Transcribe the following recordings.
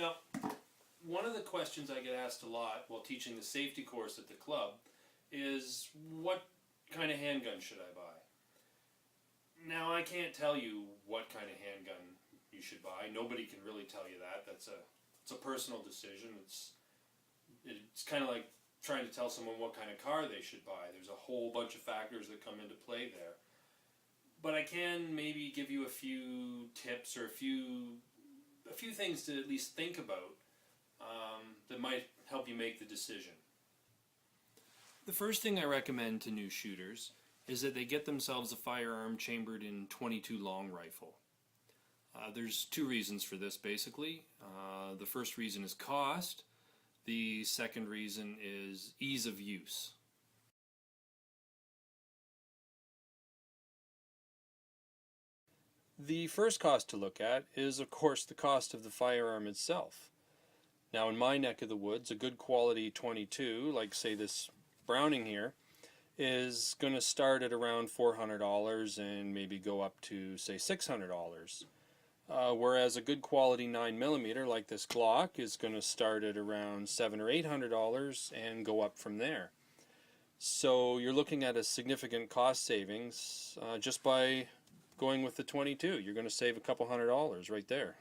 Now, one of the questions I get asked a lot while teaching the safety course at the club is, what kind of handgun should I buy? Now, I can't tell you what kind of handgun you should buy. Nobody can really tell you that. It's a personal decision. It's kind of like trying to tell someone what kind of car they should buy. There's a whole bunch of factors that come into play there. But I can maybe give you a few tips or a few things to at least think about that might help you make the decision. The first thing I recommend to new shooters is that they get themselves a firearm chambered in .22 long rifle. There's two reasons for this, basically. The first reason is cost. The second reason is ease of use. The first cost to look at is, of course, the cost of the firearm itself. Now, in my neck of the woods, a good quality .22, like say this Browning here, is going to start at around $400 and maybe go up to, say, $600. Whereas a good quality 9mm like this Glock is going to start at around $700 or $800 and go up from there. So you're looking at a significant cost savings just by going with the .22. You're going to save a couple $100 right there.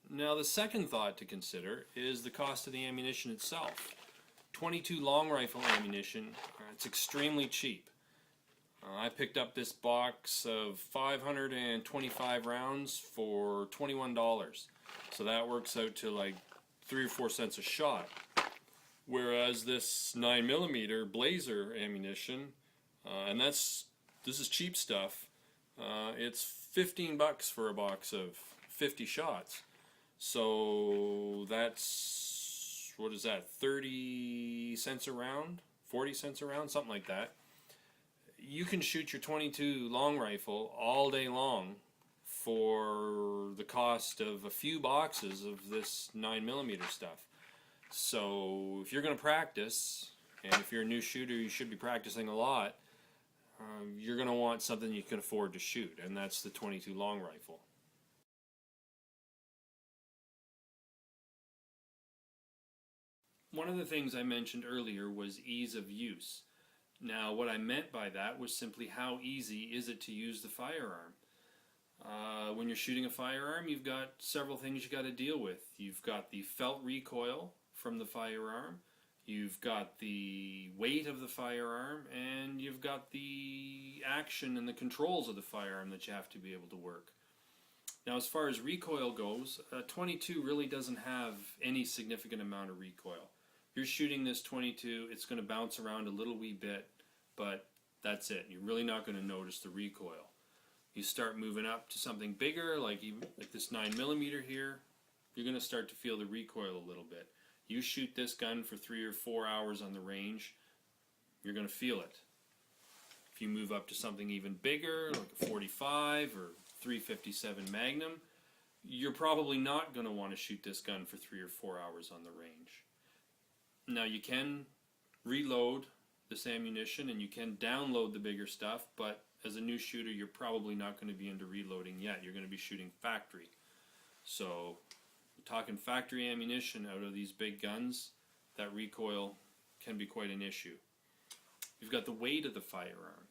Now, the second thought to consider is the cost of the ammunition itself. .22 long rifle ammunition, it's extremely cheap. I picked up this box of 525 rounds for $21. So that works out to like 3 or 4 cents a shot. Whereas this 9mm Blazer ammunition, and this is cheap stuff, it's $15 for a box of 50 shots. So that's, what is that, 30 cents a round? 40 cents a round? Something like that. You can shoot your .22 long rifle all day long for the cost of a few boxes of this 9mm stuff. So if you're going to practice, and if you're a new shooter, you should be practicing a lot, you're going to want something you can afford to shoot, and that's the .22 long rifle. One of the things I mentioned earlier was ease of use. Now, what I meant by that was simply how easy is it to use the firearm. When you're shooting a firearm, you've got several things you got to deal with. You've got the felt recoil from the firearm, you've got the weight of the firearm, and you've got the action and the controls of the firearm that you have to be able to work. Now, as far as recoil goes, .22 really doesn't have any significant amount of recoil. You're shooting this .22, it's going to bounce around a little wee bit, but that's it. You're really not going to notice the recoil. You start moving up to something bigger, like this 9mm here, you're going to start to feel the recoil a little bit. You shoot this gun for 3 or 4 hours on the range, you're going to feel it. If you move up to something even bigger, like a .45 or .357 Magnum, you're probably not going to want to shoot this gun for 3 or 4 hours on the range. Now, you can reload this ammunition and you can download the bigger stuff, but as a new shooter, you're probably not going to be into reloading yet. You're going to be shooting factory. So, talking factory ammunition out of these big guns, that recoil can be quite an issue. You've got the weight of the firearm.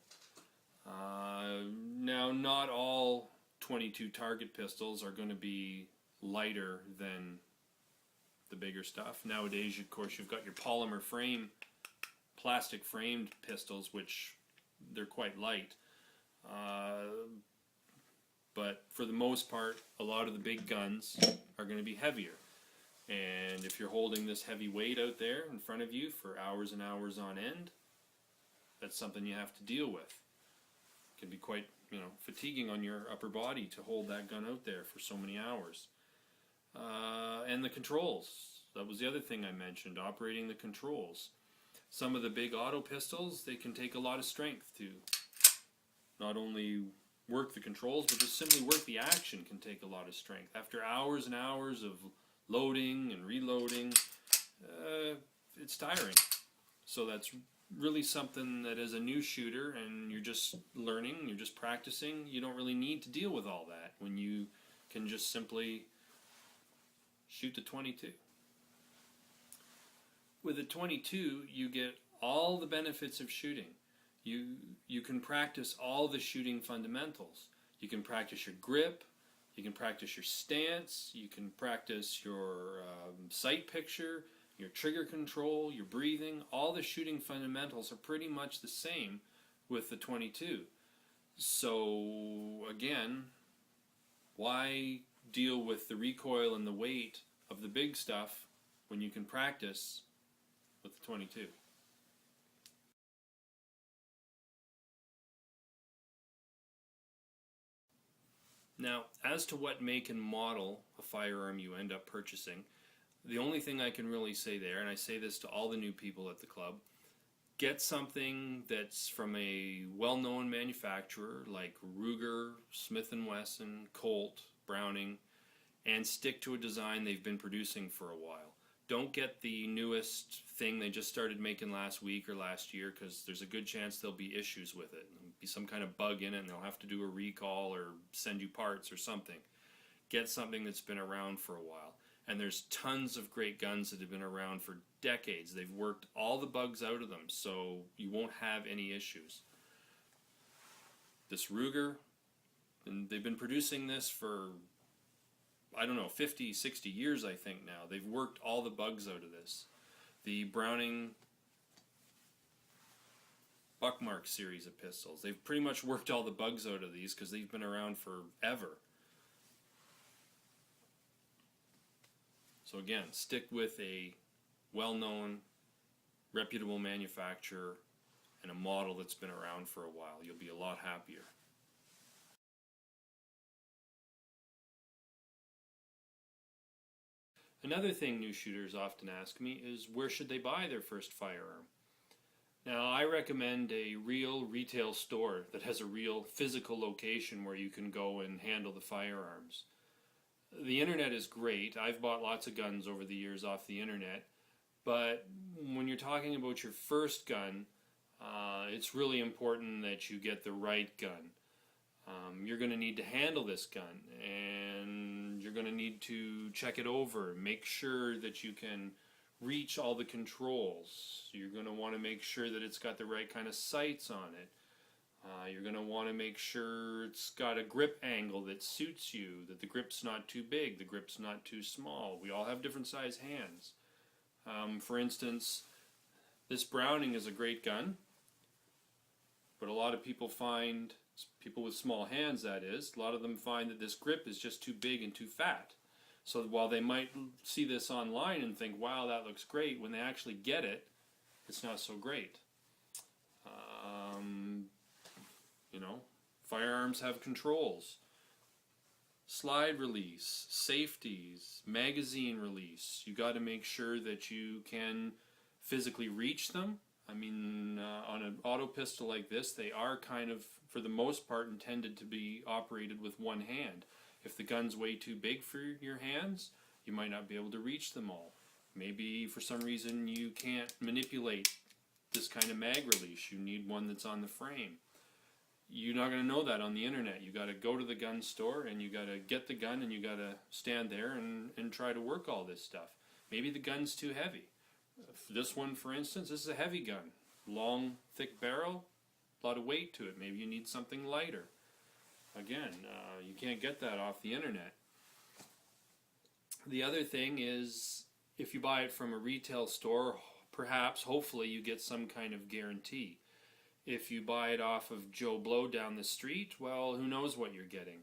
Now, not all .22 target pistols are going to be lighter than the bigger stuff. Nowadays, of course, you've got your polymer frame, plastic framed pistols, which they're quite light. But for the most part, a lot of the big guns are going to be heavier. And if you're holding this heavy weight out there in front of you for hours and hours on end, that's something you have to deal with. It can be quite, fatiguing on your upper body to hold that gun out there for so many hours. And the controls. That was the other thing I mentioned, operating the controls. Some of the big auto pistols, they can take a lot of strength to not only work the controls, but just simply work the action can take a lot of strength. After hours and hours of loading and reloading, it's tiring. So that's really something that as a new shooter and you're just learning, you're just practicing, you don't really need to deal with all that when you can just simply shoot the 22. With a 22, you get all the benefits of shooting. You can practice all the shooting fundamentals. You can practice your grip, you can practice your stance, you can practice your sight picture, your trigger control, your breathing. All the shooting fundamentals are pretty much the same with the 22. So again, why deal with the recoil and the weight of the big stuff when you can practice with the 22? Now, as to what make and model a firearm you end up purchasing, the only thing I can really say there, and I say this to all the new people at the club, get something that's from a well-known manufacturer like Ruger, Smith & Wesson, Colt, Browning, and stick to a design they've been producing for a while. Don't get the newest thing they just started making last week or last year, because there's a good chance there'll be issues with it. There'll be some kind of bug in it and they'll have to do a recall or send you parts or something. Get something that's been around for a while. And there's tons of great guns that have been around for decades. They've worked all the bugs out of them, so you won't have any issues. This Ruger, and they've been producing this for, I don't know, 50, 60 years I think now. They've worked all the bugs out of this. The Browning Buckmark series of pistols, they've pretty much worked all the bugs out of these because they've been around forever. So again, stick with a well-known, reputable manufacturer and a model that's been around for a while. You'll be a lot happier. Another thing new shooters often ask me is where should they buy their first firearm? Now, I recommend a real retail store that has a real physical location where you can go and handle the firearms. The internet is great. I've bought lots of guns over the years off the internet, but when you're talking about your first gun, it's really important that you get the right gun. You're going to need to handle this gun, and you're going to need to check it over, make sure that you can reach all the controls. You're going to want to make sure that it's got the right kind of sights on it. You're going to want to make sure it's got a grip angle that suits you, that the grip's not too big, the grip's not too small. We all have different size hands. For instance, this Browning is a great gun, but a lot of people find, people with small hands that is, a lot of them find that this grip is just too big and too fat. So while they might see this online and think, wow, that looks great, when they actually get it, it's not so great. You know, firearms have controls. Slide release, safeties, magazine release. You got to make sure that you can physically reach them. I mean, on an auto pistol like this, they are kind of, for the most part, intended to be operated with one hand. If the gun's way too big for your hands, you might not be able to reach them all. Maybe for some reason you can't manipulate this kind of mag release. You need one that's on the frame. You're not going to know that on the internet. You got to go to the gun store and you got to get the gun and you got to stand there and try to work all this stuff. Maybe the gun's too heavy. This one, for instance, this is a heavy gun. Long, thick barrel, a lot of weight to it. Maybe you need something lighter. Again, you can't get that off the internet. The other thing is, if you buy it from a retail store, perhaps, hopefully, you get some kind of guarantee. If you buy it off of Joe Blow down the street, well, who knows what you're getting.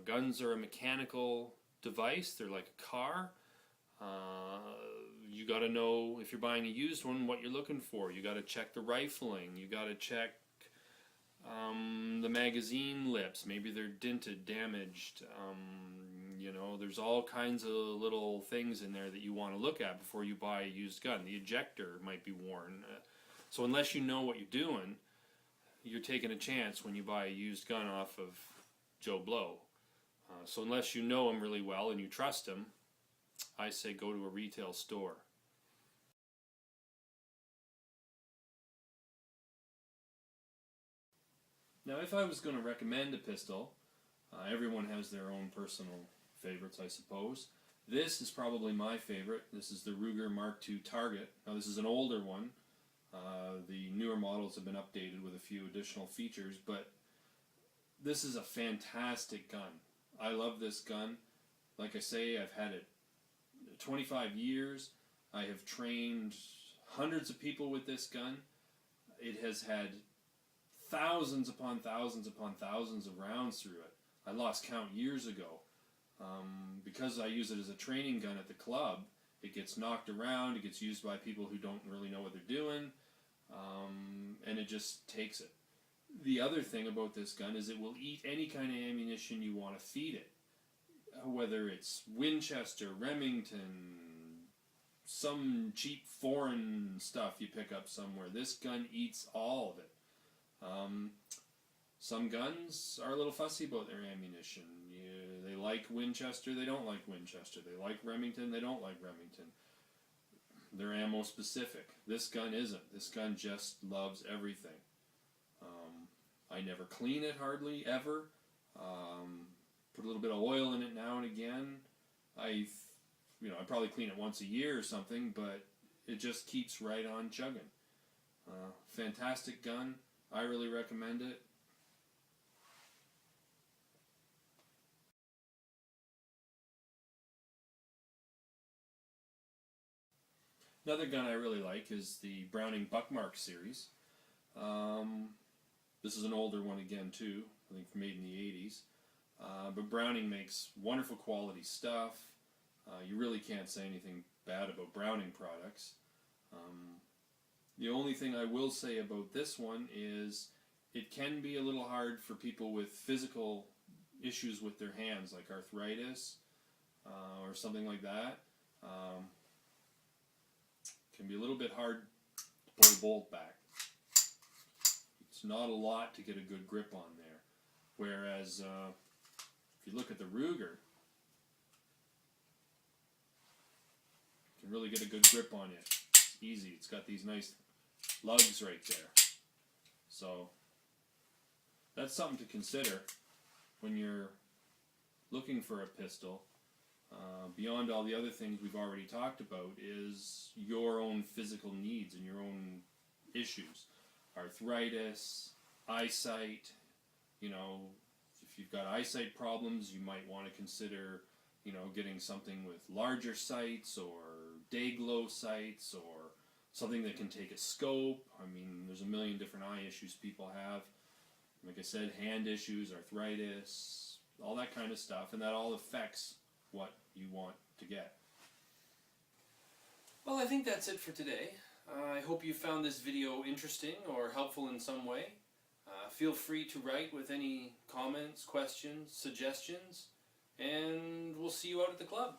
Guns are a mechanical device. They're like a car. You got to know, if you're buying a used one, what you're looking for. You got to check the rifling. You got to check the magazine lips. Maybe they're dinted, damaged. You know, there's all kinds of little things in there that you want to look at before you buy a used gun. The ejector might be worn. So unless you know what you're doing, you're taking a chance when you buy a used gun off of Joe Blow. So unless you know him really well and you trust him, I say go to a retail store. Now, if I was going to recommend a pistol, everyone has their own personal favorites, I suppose. This is probably my favorite. This is the Ruger Mark II Target. Now this is an older one. The newer models have been updated with a few additional features, but this is a fantastic gun. I love this gun. Like I say, I've had it 25 years. I have trained hundreds of people with this gun. It has had thousands upon thousands upon thousands of rounds through it. I lost count years ago. Because I use it as a training gun at the club, it gets knocked around, it gets used by people who don't really know what they're doing, and it just takes it. The other thing about this gun is it will eat any kind of ammunition you want to feed it. Whether it's Winchester, Remington, some cheap foreign stuff you pick up somewhere, this gun eats all of it. Some guns are a little fussy about their ammunition. They like Winchester, they don't like Winchester. They like Remington, they don't like Remington. They're ammo specific. This gun isn't. This gun just loves everything. I never clean it hardly ever. Put a little bit of oil in it now and again. I probably clean it once a year or something, but it just keeps right on chugging. Fantastic gun. I really recommend it. Another gun I really like is the Browning Buckmark series. This is an older one again too, I think made in the 80s. But Browning makes wonderful quality stuff. You really can't say anything bad about Browning products. The only thing I will say about this one is it can be a little hard for people with physical issues with their hands, like arthritis or something like that. Can be a little bit hard to pull the bolt back. It's not a lot to get a good grip on there. Whereas if you look at the Ruger, you can really get a good grip on it. It's easy. It's got these nice lugs right there. So that's something to consider when you're looking for a pistol. Beyond all the other things we've already talked about is your own physical needs and your own issues. Arthritis, eyesight, if you've got eyesight problems, you might want to consider, getting something with larger sights or day glow sights or something that can take a scope. I mean, there's a million different eye issues people have. Like I said, hand issues, arthritis, all that kind of stuff, and that all affects what you want to get. Well, I think that's it for today. I hope you found this video interesting or helpful in some way. Feel free to write with any comments, questions, suggestions, and we'll see you out at the club.